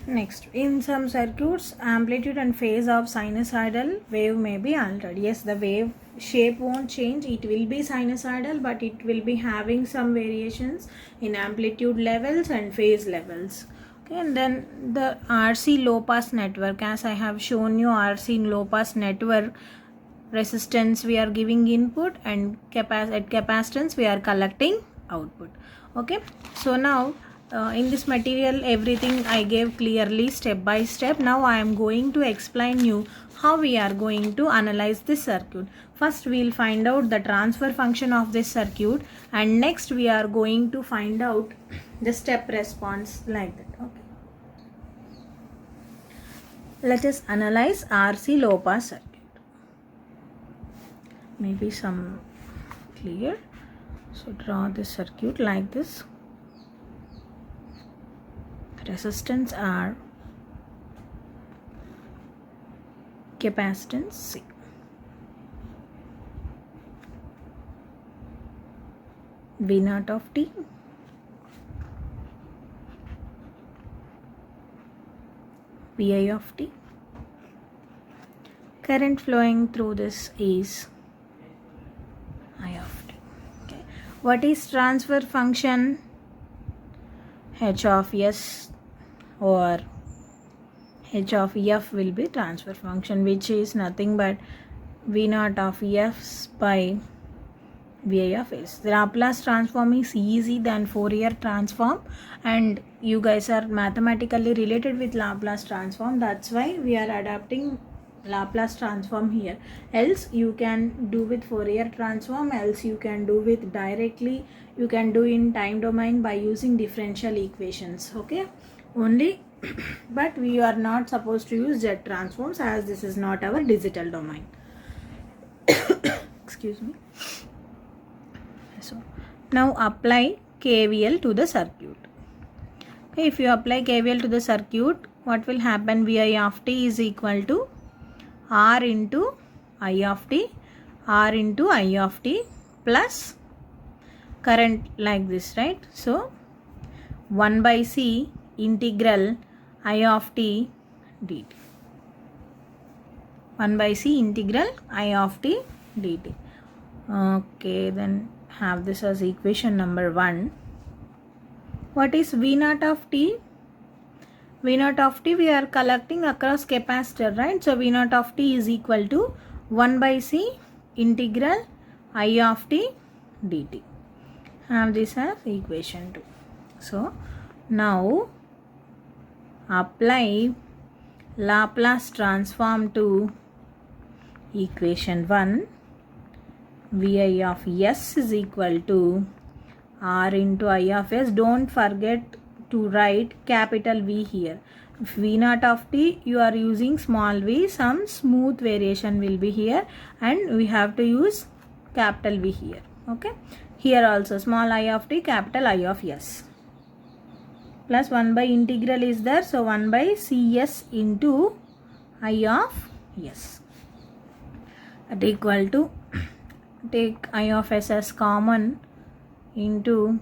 Next, in some circuits, amplitude and phase of sinusoidal wave may be altered. Yes, the wave shape won't change. It will be sinusoidal, but it will be having some variations in amplitude levels and phase levels. Okay, and then the RC low pass network, as I have shown you, RC low pass network resistance we are giving input, and at capacitance we are collecting output. Okay, so now in this material everything I gave clearly step by step. Now I am going to explain you how we are going to analyze this circuit. First we will find out the transfer function of this circuit, and next we are going to find out the step response, like that. Okay, let us analyze RC low pass circuit. Maybe some clear. So draw this circuit like this. Resistance R, capacitance C. V naught of t, Vi of t. Current flowing through this is I of t. Okay. What is transfer function? H of S or H of F will be transfer function, which is nothing but V naught of F by Vi of S. The Laplace transform is easy than Fourier transform, and you guys are mathematically related with Laplace transform. That's why we are adapting Laplace transform here. Else you can do with Fourier transform, else you can do with directly, you can do in time domain by using differential equations. Okay, only but we are not supposed to use Z transforms, as this is not our digital domain. Excuse me. So now apply KVL to the circuit. Okay, if you apply KVL to the circuit, what will happen? Vi of t is equal to R into I of t, R into I of t plus current, like this, right? So 1 by C integral I of t dt. 1 by C integral I of t dt. Okay, then have this as equation number 1. What is V naught of t? V naught of t we are collecting across capacitor, right? So V naught of t is equal to 1 by C integral I of t dt. Have this as equation 2. So now apply Laplace transform to equation 1. Vi of S is equal to R into I of S. Don't forget to write capital V here. If V naught of t you are using small v, some smooth variation will be here, and we have to use capital V here. Okay, here also small I of t, capital I of S, plus 1 by integral is there, so 1 by Cs into I of S, at equal to, take I of S as common, into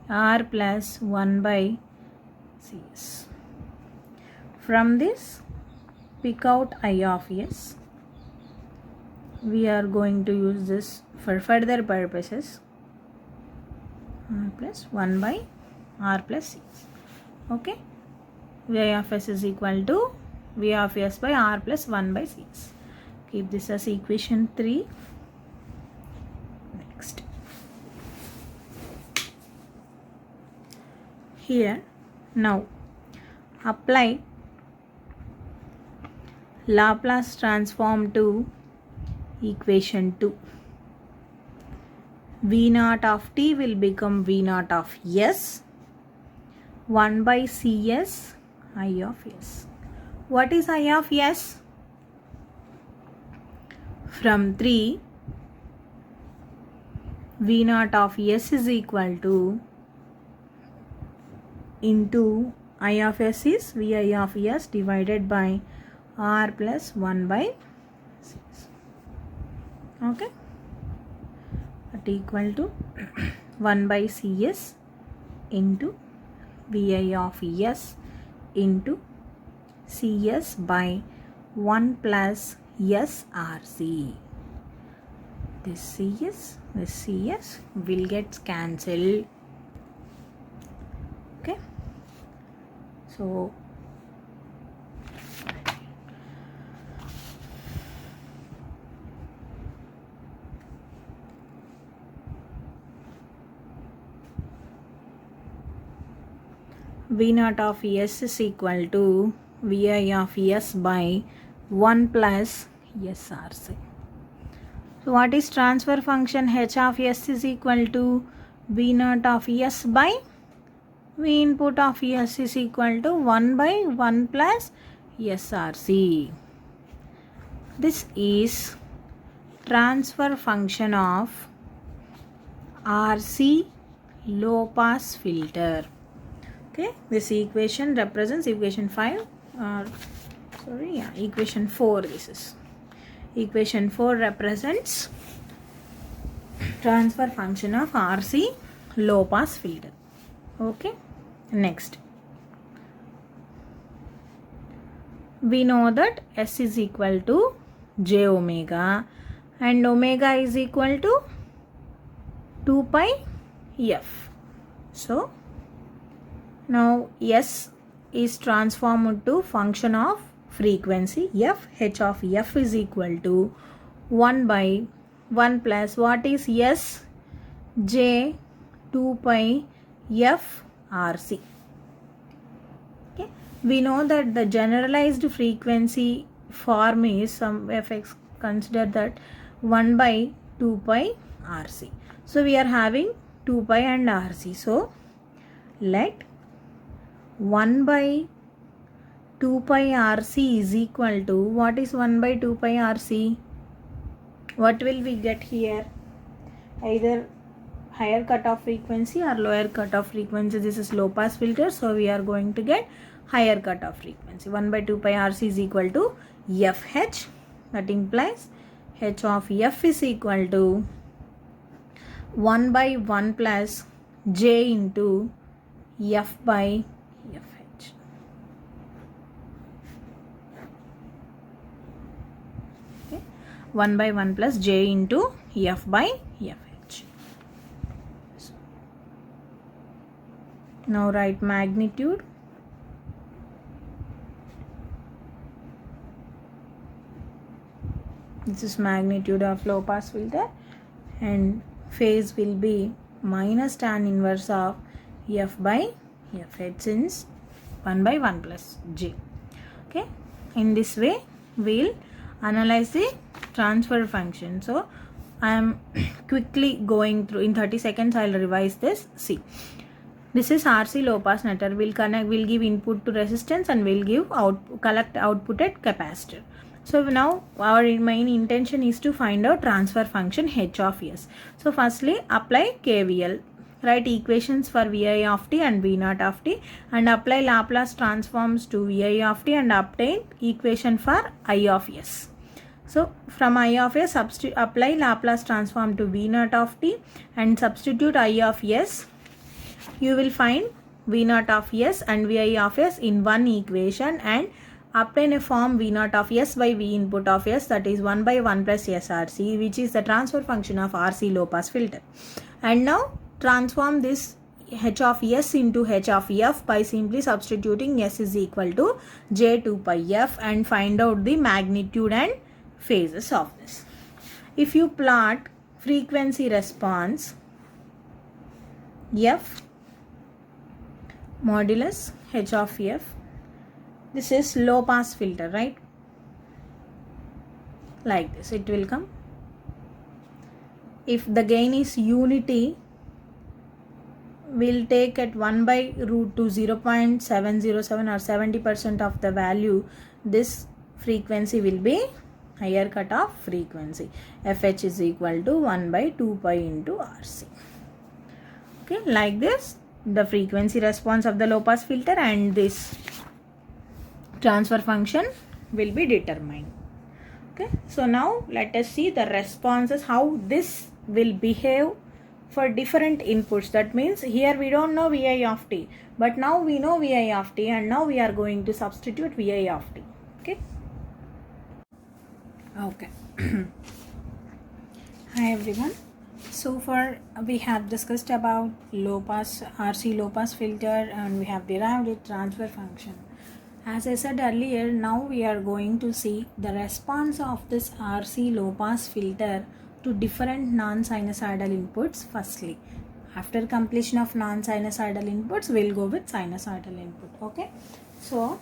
R plus 1 by Cs. From this pick out I of S. We are going to use this for further purposes. R plus 1 by R plus Cs. Okay, Vi of S is equal to V of S by R plus 1 by Cs. Keep this as equation 3. Next, here now apply Laplace transform to equation 2. V naught of t will become V naught of S, 1 by Cs I of S. What is I of S? From 3, V naught of S is equal to, into I of S is Vi of S divided by R plus 1 by 6. Okay, at equal to 1 by Cs into Vi of S into CS by 1 plus SRC. This CS will get cancelled. Okay, so V naught of S is equal to Vi of S by 1 plus SRC. So what is transfer function? H of S is equal to V naught of S by V input of S is equal to 1 by 1 plus SRC. This is transfer function of RC low pass filter. Okay, this equation represents equation 5 equation 4. This is equation 4 represents transfer function of RC low pass filter. Okay, next we know that S is equal to j omega and omega is equal to 2 pi f. So now S is transformed to function of frequency f. H of f is equal to 1 by 1 plus what is S? J 2 pi f RC. Okay, we know that the generalized frequency form is some fx, consider that 1 by 2 pi RC. So we are having 2 pi and RC. So let 1 by 2 pi RC is equal to, what is 1 by 2 pi RC? What will we get here? Either higher cutoff frequency or lower cutoff frequency. This is low pass filter, so we are going to get higher cutoff frequency. 1 by 2 pi RC is equal to FH. That implies H of F is equal to 1 by 1 plus J into F by FH. Okay, 1 by 1 plus J into F by FH. Now write magnitude. This is magnitude of low pass filter, and phase will be minus tan inverse of F by FH since 1 by 1 plus J. Okay, in this way we'll analyze the transfer function. So I am quickly going through, in 30 seconds I'll revise this. See, this is RC low pass network. We'll give input to resistance and we'll give collect output at capacitor. So now our main intention is to find out transfer function H of S. So firstly apply KVL. Write equations for Vi of t and V naught of t and apply Laplace transforms to Vi of t and obtain equation for I of S. So from I of S apply Laplace transform to V naught of t and substitute I of S. You will find V naught of S and Vi of S in one equation and obtain a form V naught of S by V input of S, that is 1 by 1 plus SRC, which is the transfer function of RC low pass filter. And now transform this H of S into H of F by simply substituting S is equal to J2 pi F and find out the magnitude and phases of this. If you plot frequency response F modulus H of F, this is low pass filter, right? Like this it will come. If the gain is unity, we'll take at 1 by root 2 0.707 or 70% of the value. This frequency will be higher cutoff frequency. FH is equal to 1 by 2 pi into RC. Okay, like this the frequency response of the low pass filter and this transfer function will be determined. Okay, so now let us see the responses, how this will behave for different inputs. That means here we don't know Vi of t, but now we know Vi of t, and now we are going to substitute Vi of t. Okay. Hi everyone. So far we have discussed about low pass RC low pass filter, and we have derived its transfer function. As I said earlier, now we are going to see the response of this RC low pass filter to different non-sinusoidal inputs firstly. After completion of non-sinusoidal inputs, we'll go with sinusoidal input. Okay. So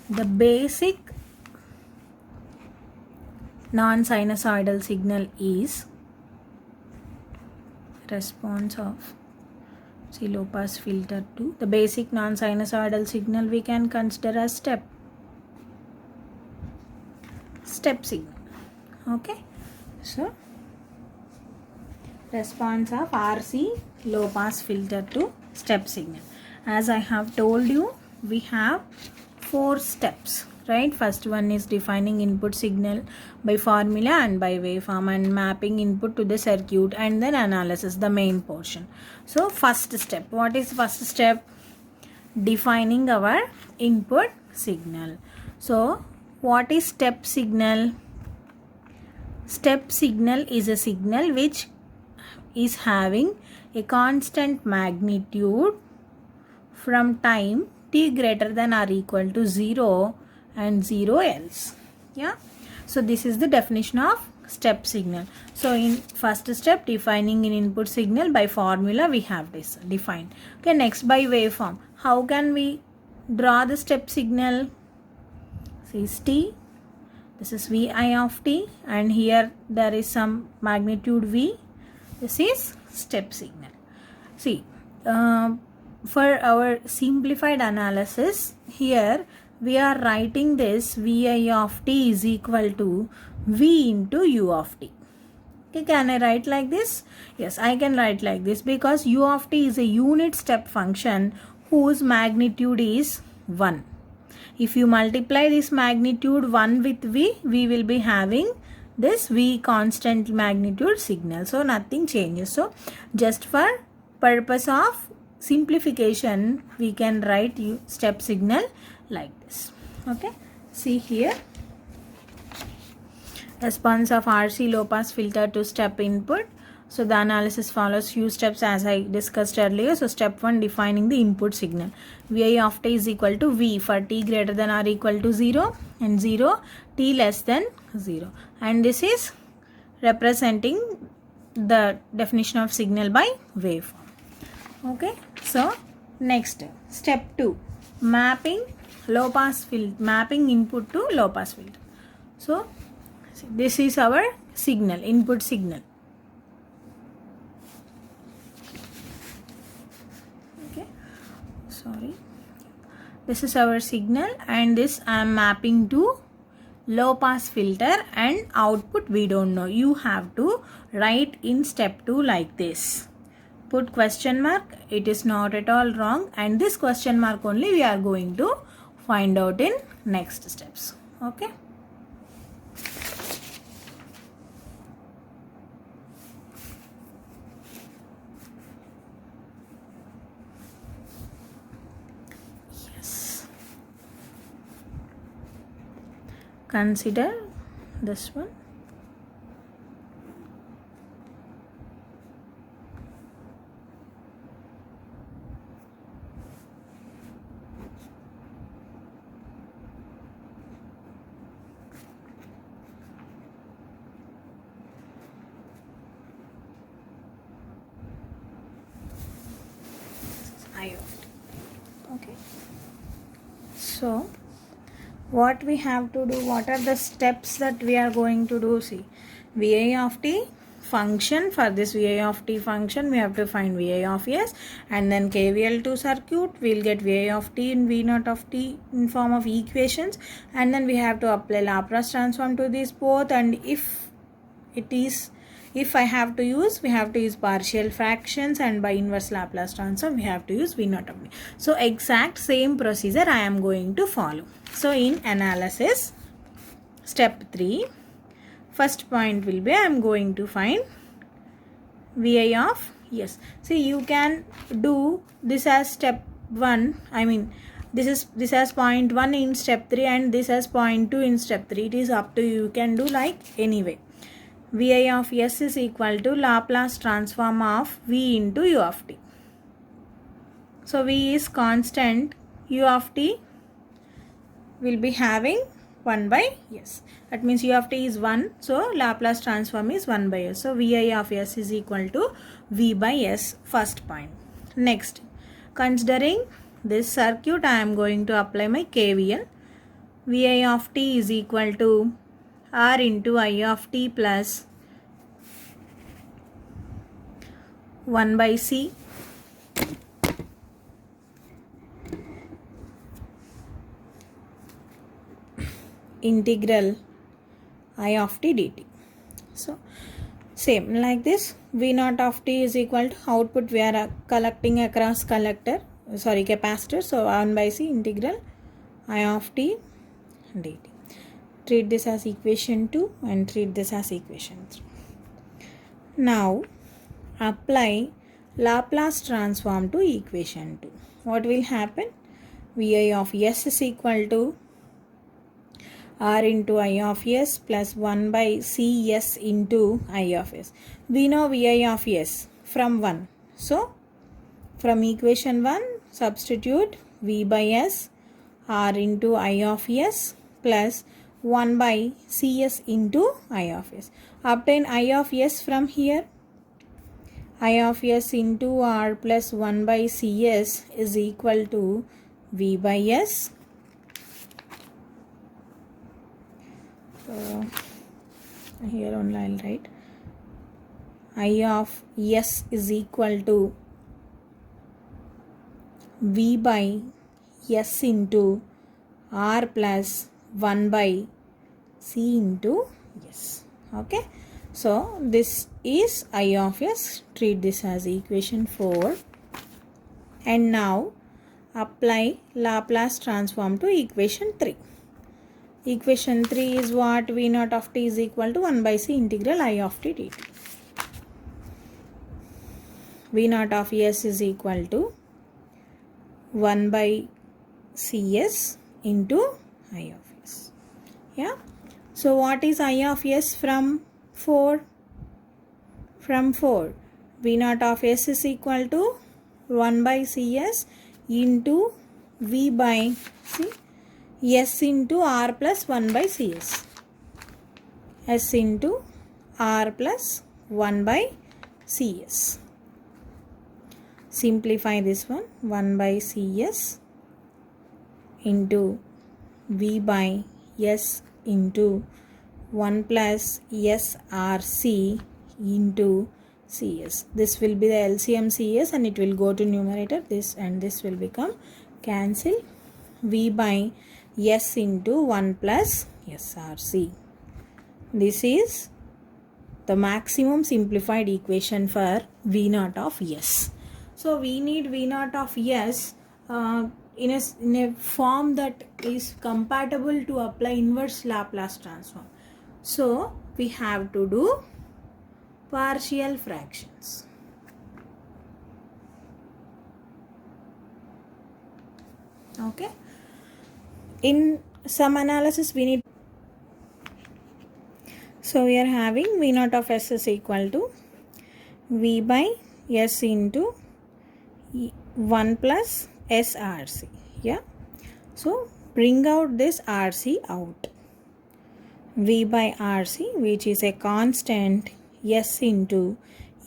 the basic non-sinusoidal signal is response of low pass filter to the basic non-sinusoidal signal we can consider as step signal. Okay, so response of RC low pass filter to step signal. As I have told you, we have 4 steps, right? First one is defining input signal by formula and by waveform, and mapping input to the circuit, and then analysis, the main portion. So first step, what is first step? Defining our input signal. So what is step signal? Step signal is a signal which is having a constant magnitude from time t greater than or equal to 0 and 0 else. Yeah, so this is the definition of step signal. So in first step, defining an input signal by formula, we have this defined. Okay, next by waveform. How can we draw the step signal? This is t, this is Vi of t, and here there is some magnitude V. This is step signal. See, for our simplified analysis, here we are writing this Vi of t is equal to V into U of t. Okay, can I write like this? Yes, I can write like this, because U of t is a unit step function whose magnitude is 1. If you multiply this magnitude 1 with V, we will be having this V constant magnitude signal. So nothing changes. So just for purpose of simplification, we can write step signal like this. Okay, see here, response of RC low pass filter to step input. So the analysis follows few steps as I discussed earlier. So step 1, defining the input signal. Vi of t is equal to V for t greater than or equal to 0 and 0 t less than 0, and this is representing the definition of signal by waveform. Okay, so next step 2, mapping low pass filter, mapping input to low pass filter. So this is our signal, input signal. Okay, sorry, this is our signal, and this I am mapping to low pass filter, and output we don't know. You have to write in step 2 like this. Put question mark, it is not at all wrong, and this question mark only we are going to find out in next steps. Okay. Yes. Consider this one. Okay, so what we have to do, what are the steps that we are going to do? See, Vi of t function, for this Vi of t function we have to find Vi of s, and then KVL to circuit, we'll get Vi of t and V naught of t in form of equations, and then we have to apply Laplace transform to these both, and if I have to use, we have to use partial fractions, and by inverse Laplace transform we have to use V naught of t. So exact same procedure I am going to follow. So in analysis, step 3, first point will be I am going to find Vi of S. See, you can do this as step 1. I mean, this as point 1 in step 3 and this as point 2 in step 3. It is up to you. You can do like anyway. Vi of S is equal to Laplace transform of V into U of t. So V is constant, U of t will be having 1 by S. That means U of t is 1. So Laplace transform is 1 by S. So Vi of S is equal to V by S, first point. Next, considering this circuit, I am going to apply my KVL. Vi of t is equal to R into I of t plus 1 by C integral I of t dt. So same like this, V naught of t is equal to output we are collecting across capacitor. So 1 by C integral I of t dt. Treat this as equation 2 and treat this as equation 3. Now apply Laplace transform to equation 2. What will happen? Vi of S is equal to R into I of S plus 1 by CS into I of S. We know Vi of S from 1. So from equation 1, substitute V by S R into I of S plus 1 by CS into I of S. Obtain I of S from here. I of S into R plus 1 by CS is equal to V by S. So here only I will write I of S is equal to V by S into R plus 1 by C into S. Okay. So this is I of S. Treat this as equation 4. And now apply Laplace transform to equation 3. Equation 3 is what? V naught of t is equal to 1 by C integral I of t dt. V naught of S is equal to 1 by CS into I of S. Yeah. So what is I of S from 4? From 4. V naught of S is equal to 1 by CS into V by C. S into R plus 1 by CS. S into R plus 1 by CS. Simplify this one. 1 by CS into V by S into 1 plus SRC into CS. This will be the LCM CS and it will go to numerator. This and this will become cancel. V by S into 1 plus SRC. This is the maximum simplified equation for V naught of S. So we need V naught of S in a form that is compatible to apply inverse Laplace transform. So we have to do partial fractions. Okay. In some analysis we need. So we are having V naught of S is equal to V by S into 1 plus SRC. Yeah. So bring out this RC out. V by RC, which is a constant, S into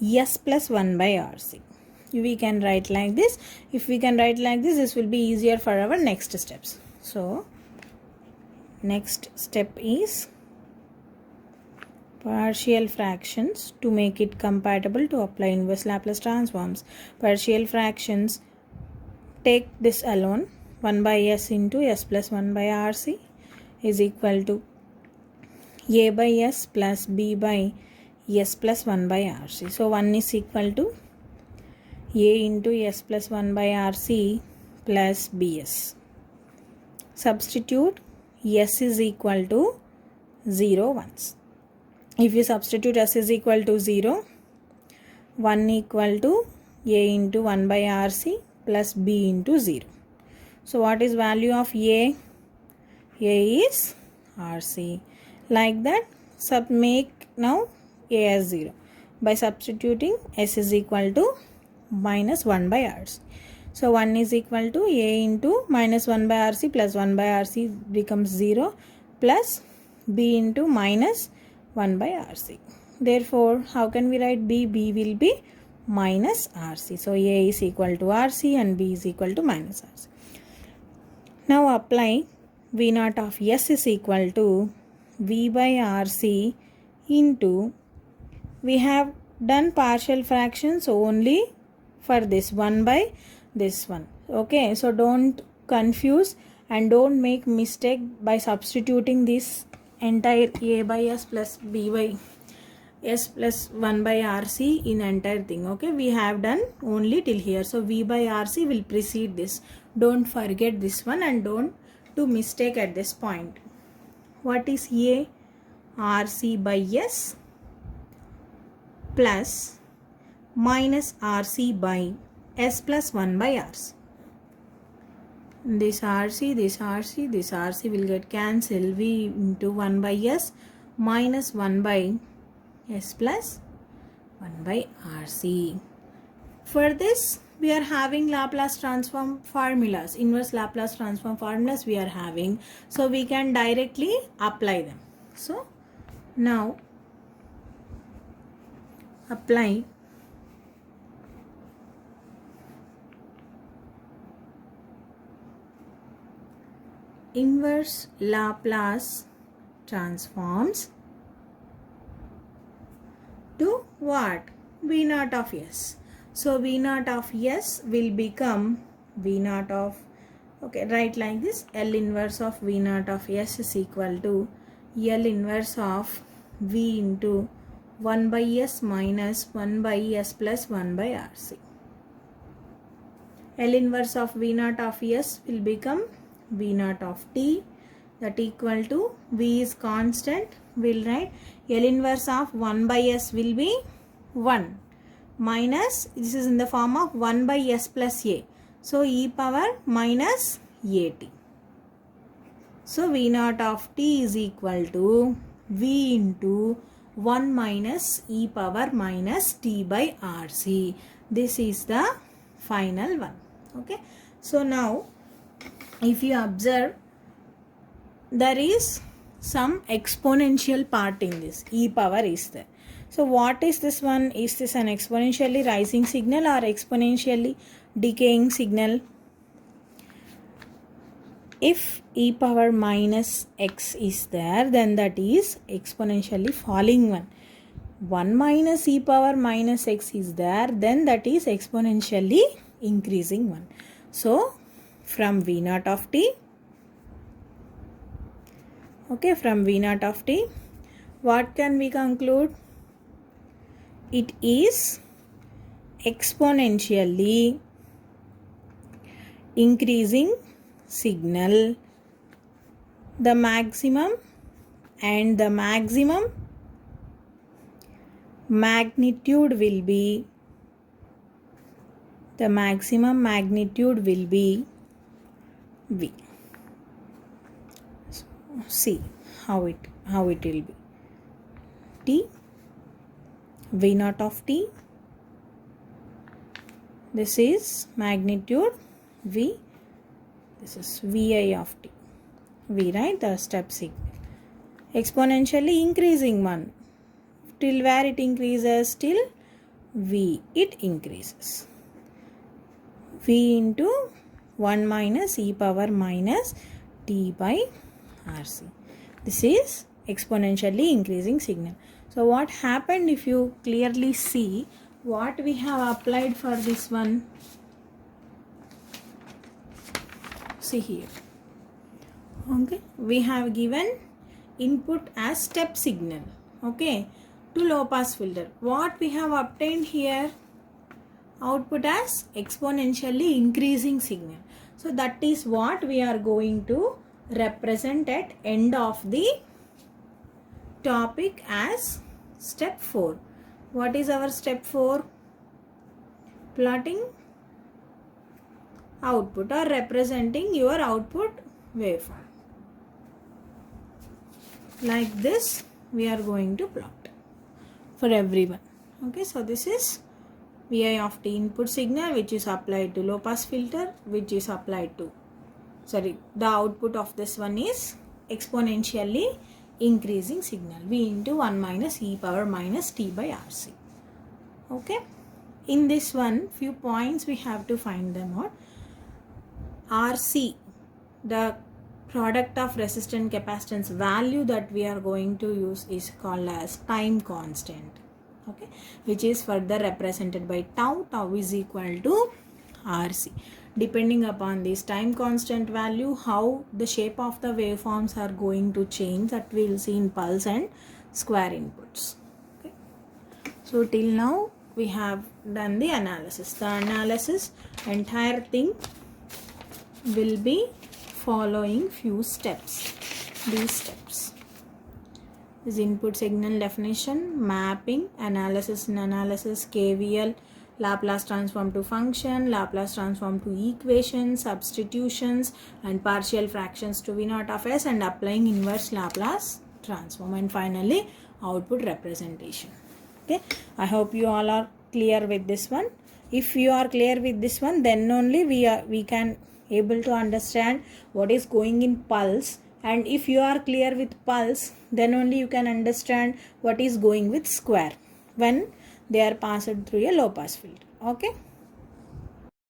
S plus 1 by RC. We can write like this. If we can write like this, this will be easier for our next steps. So next step is partial fractions to make it compatible to apply inverse Laplace transforms. Partial fractions, take this alone. 1 by S into S plus 1 by RC is equal to A by S plus B by S plus 1 by RC. So 1 is equal to A into S plus 1 by RC plus BS. Substitute S is equal to 0 once. If you substitute S is equal to 0, 1 equal to a into 1 by RC plus b into 0. So what is value of a? A is RC. Like that, make now a as 0 by substituting s is equal to minus 1 by RC. So 1 is equal to a into minus 1 by RC plus 1 by RC becomes 0 plus b into minus 1 by RC. Therefore, how can we write b? B will be minus RC. So a is equal to RC and b is equal to minus RC. Now apply V naught of S is equal to V by RC into, we have done partial fractions only for this 1 by this one. Okay, so don't confuse and don't make mistake by substituting this entire a by s plus b by s plus 1 by RC in entire thing. Okay, we have done only till here. So V by RC will precede this. Don't forget this one and don't do mistake at this point. What is a? RC by s plus minus RC by s plus 1 by RC. This RC, this RC, this RC will get cancelled. V into 1 by s minus 1 by s plus 1 by RC. For this, we are having Laplace transform formulas, inverse Laplace transform formulas we are having. So we can directly apply them. So now apply inverse Laplace transforms to what? V naught of s. So V naught of s will become V naught of, okay, write like this, L inverse of V naught of s is equal to L inverse of V into 1 by s minus 1 by s plus 1 by RC. L inverse of V naught of s will become V naught of t, that equal to V is constant, will write L inverse of 1 by s will be 1 minus, this is in the form of 1 by s plus a. So e power minus at. So V naught of t is equal to V into 1 minus e power minus t by RC. This is the final one. Okay. So now if you observe, there is some exponential part in this. E power is there. So what is this one? Is this an exponentially rising signal or exponentially decaying signal? If e power minus x is there, then that is exponentially falling one. 1 minus e power minus x is there, then that is exponentially increasing one. So from V naught of t, okay, from V naught of t, what can we conclude? It is exponentially increasing signal. The maximum and the maximum magnitude will be, the maximum magnitude will be V. So, see how it will be. T, V naught of t, this is magnitude V, this is Vi of t. V, right, the step signal. Exponentially increasing one. Till where it increases? Till V, it increases. V into 1 minus e power minus t by RC. This is exponentially increasing signal. So what happened, if you clearly see what we have applied for this one? See here. Okay, we have given input as step signal, okay, to low pass filter. What we have obtained here? Output as exponentially increasing signal. So that is what we are going to represent at end of the topic as step 4. What is our step 4? plotting output or representing your output waveform. Like this we are going to plot for everyone. Okay, so this is Vi of t input signal which is applied to low pass filter, which is applied to, the output of this one is exponentially increasing signal V into 1 minus e power minus t by RC. Okay, in this one few points we have to find them out. RC, the product of resistance capacitance value that we are going to use, is called as time constant. Okay, which is further represented by tau. Tau is equal to RC. Depending upon this time constant value, how the shape of the waveforms are going to change, that we will see in pulse and square inputs. Okay, so till now we have done the analysis. The analysis, entire thing will be following few steps. These steps is input signal definition, mapping, analysis in analysis, KVL, Laplace transform to function, Laplace transform to equation, substitutions and partial fractions to V naught of s, and applying inverse Laplace transform, and finally output representation. Okay, I hope you all are clear with this one. If you are clear with this one, then only we can able to understand what is going in pulse, and if you are clear with pulse, then only you can understand what is going with square when they are passed through a low pass filter. Okay.